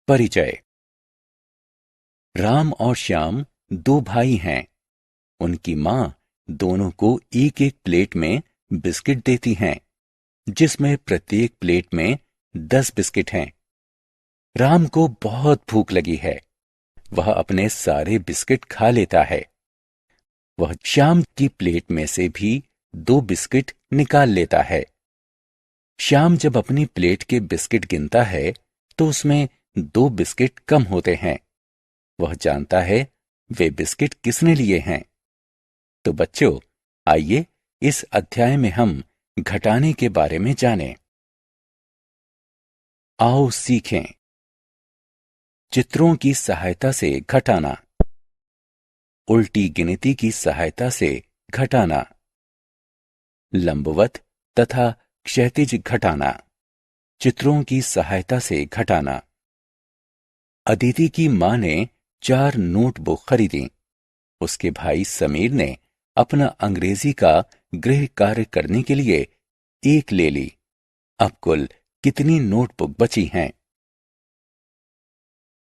परिचय। राम और श्याम दो भाई हैं। उनकी मां दोनों को एक एक प्लेट में बिस्किट देती हैं, जिसमें प्रत्येक प्लेट में 10 बिस्किट हैं। राम को बहुत भूख लगी है। वह अपने सारे बिस्किट खा लेता है। वह श्याम की प्लेट में से भी 2 बिस्किट निकाल लेता है। श्याम जब अपनी प्लेट के बिस्किट गिनता है तो उसमें 2 बिस्किट कम होते हैं। वह जानता है वे बिस्किट किसने लिए हैं। तो बच्चों, आइए इस अध्याय में हम घटाने के बारे में जानें। आओ सीखें। चित्रों की सहायता से घटाना। उल्टी गिनती की सहायता से घटाना। लंबवत तथा क्षैतिज घटाना। चित्रों की सहायता से घटाना। अदिति की मां ने 4 नोटबुक खरीदी। उसके भाई समीर ने अपना अंग्रेजी का गृह कार्य करने के लिए 1 ले ली। अब कुल कितनी नोटबुक बची हैं?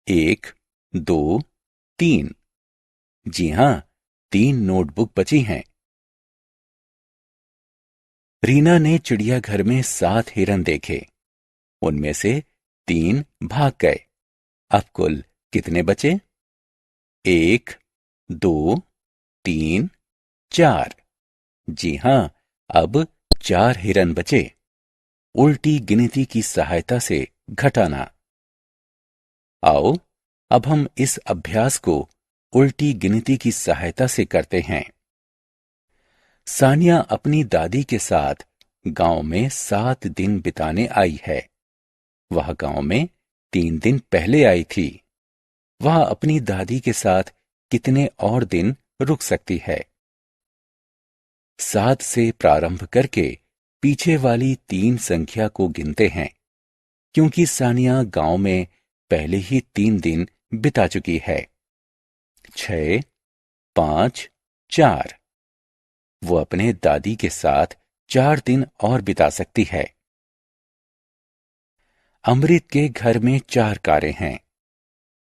1, 2, 3। जी हां, 3 नोटबुक बची हैं। रीना ने चिड़ियाघर में 7 हिरन देखे। उनमें से 3 भाग गए। अब कुल कितने बचे? 1, 2, 3, 4। जी हां, अब 4 हिरन बचे। उल्टी गिनती की सहायता से घटाना। आओ अब हम इस अभ्यास को उल्टी गिनती की सहायता से करते हैं। सानिया अपनी दादी के साथ गांव में 7 दिन बिताने आई है। वह गांव में 3 दिन पहले आई थी। वह अपनी दादी के साथ कितने और दिन रुक सकती है? 7 से प्रारंभ करके पीछे वाली 3 संख्या को गिनते हैं, क्योंकि सानिया गांव में पहले ही 3 दिन बिता चुकी है। 6, 5, 4। वो अपने दादी के साथ 4 दिन और बिता सकती है। अमृत के घर में 4 कारें हैं।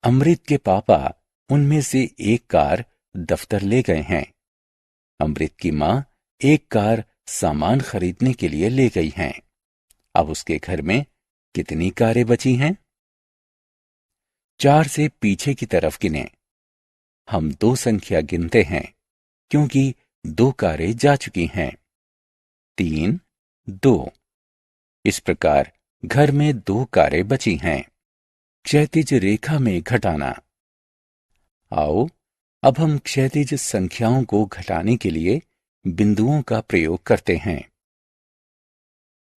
अमृत के पापा उनमें से एक कार दफ्तर ले गए हैं। अमृत की मां एक कार सामान खरीदने के लिए ले गई हैं। अब उसके घर में कितनी कारें बची हैं? 4 से पीछे की तरफ गिनें। हम 2 संख्या गिनते हैं, क्योंकि 2 कारें जा चुकी हैं। 3, 2। इस प्रकार घर में 2 कारें बची हैं। क्षैतिज रेखा में घटाना। आओ अब हम क्षैतिज संख्याओं को घटाने के लिए बिंदुओं का प्रयोग करते हैं।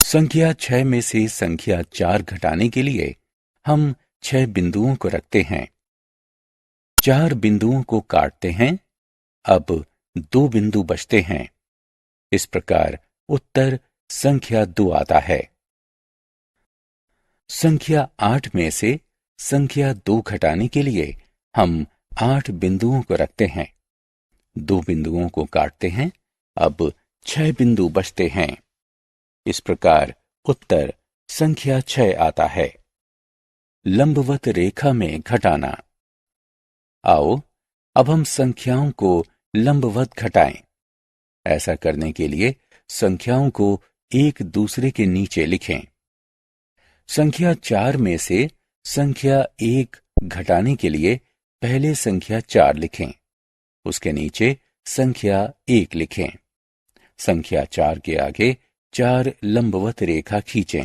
संख्या 6 में से संख्या 4 घटाने के लिए हम 6 बिंदुओं को रखते हैं। 4 बिंदुओं को काटते हैं। अब 2 बिंदु बचते हैं। इस प्रकार उत्तर संख्या 2 आता है। संख्या 8 में से संख्या 2 घटाने के लिए हम 8 बिंदुओं को रखते हैं। 2 बिंदुओं को काटते हैं। अब 6 बिंदु बचते हैं। इस प्रकार उत्तर संख्या 6 आता है। लंबवत रेखा में घटाना। आओ अब हम संख्याओं को लंबवत घटाएं। ऐसा करने के लिए संख्याओं को एक दूसरे के नीचे लिखें। संख्या 4 में से संख्या 1 घटाने के लिए पहले संख्या 4 लिखें। उसके नीचे संख्या 1 लिखें। संख्या 4 के आगे 4 लंबवत रेखा खींचें।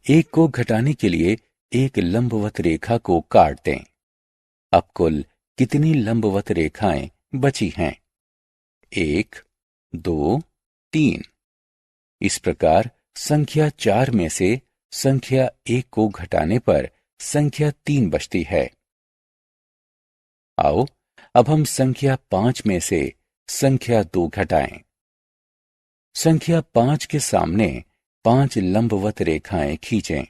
1 को घटाने के लिए एक लंबवत रेखा को काट दें। अब कुल कितनी लंबवत रेखाएं बची हैं? 1, 2, 3। इस प्रकार संख्या 4 में से संख्या 1 को घटाने पर संख्या 3 बचती है। आओ अब हम संख्या 5 में से संख्या 2 घटाएं। संख्या 5 के सामने 5 लंबवत रेखाएं खींचें।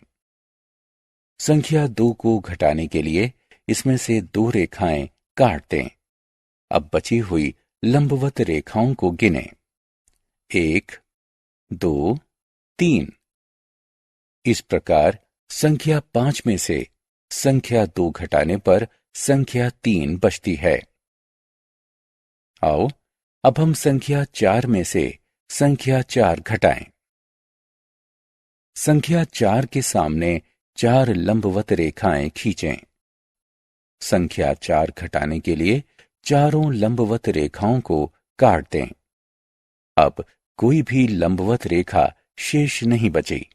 संख्या 2 को घटाने के लिए इसमें से 2 रेखाएं काट दें। अब बची हुई लंबवत रेखाओं को गिनें। 1, 2, 3। इस प्रकार संख्या 5 में से संख्या 2 घटाने पर संख्या 3 बचती है। आओ अब हम संख्या 4 में से संख्या 4 घटाएं। संख्या 4 के सामने 4 लंबवत रेखाएं खींचें। संख्या 4 घटाने के लिए चारों लंबवत रेखाओं को काट दें। अब कोई भी लंबवत रेखा शेष नहीं बची।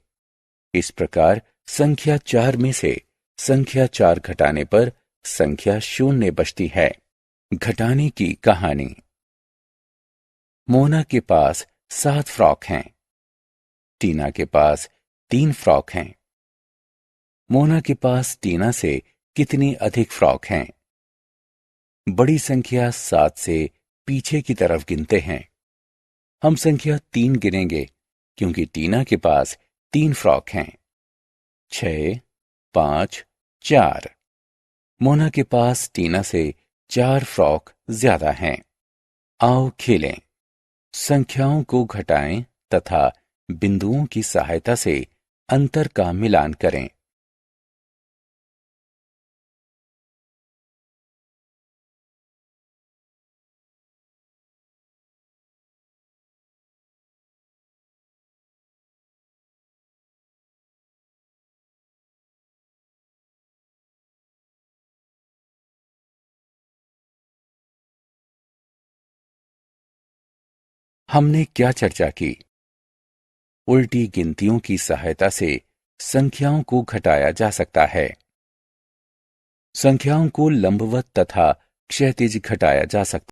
इस प्रकार संख्या 4 में से संख्या 4 घटाने पर संख्या 0 बचती है। घटाने की कहानी। मोना के पास 7 फ्रॉक हैं। टीना के पास 3 फ्रॉक हैं। मोना के पास टीना से कितनी अधिक फ्रॉक हैं? बड़ी संख्या 7 से पीछे की तरफ गिनते हैं। हम संख्या 3 गिनेंगे क्योंकि टीना के पास 3 फ्रॉक हैं। 6, 5, 4। मोना के पास टीना से 4 फ्रॉक ज्यादा हैं। आओ खेलें। संख्याओं को घटाएं तथा बिंदुओं की सहायता से अंतर का मिलान करें। हमने क्या चर्चा की? उल्टी गिनतियों की सहायता से संख्याओं को घटाया जा सकता है। संख्याओं को लंबवत तथा क्षैतिज घटाया जा सकता है।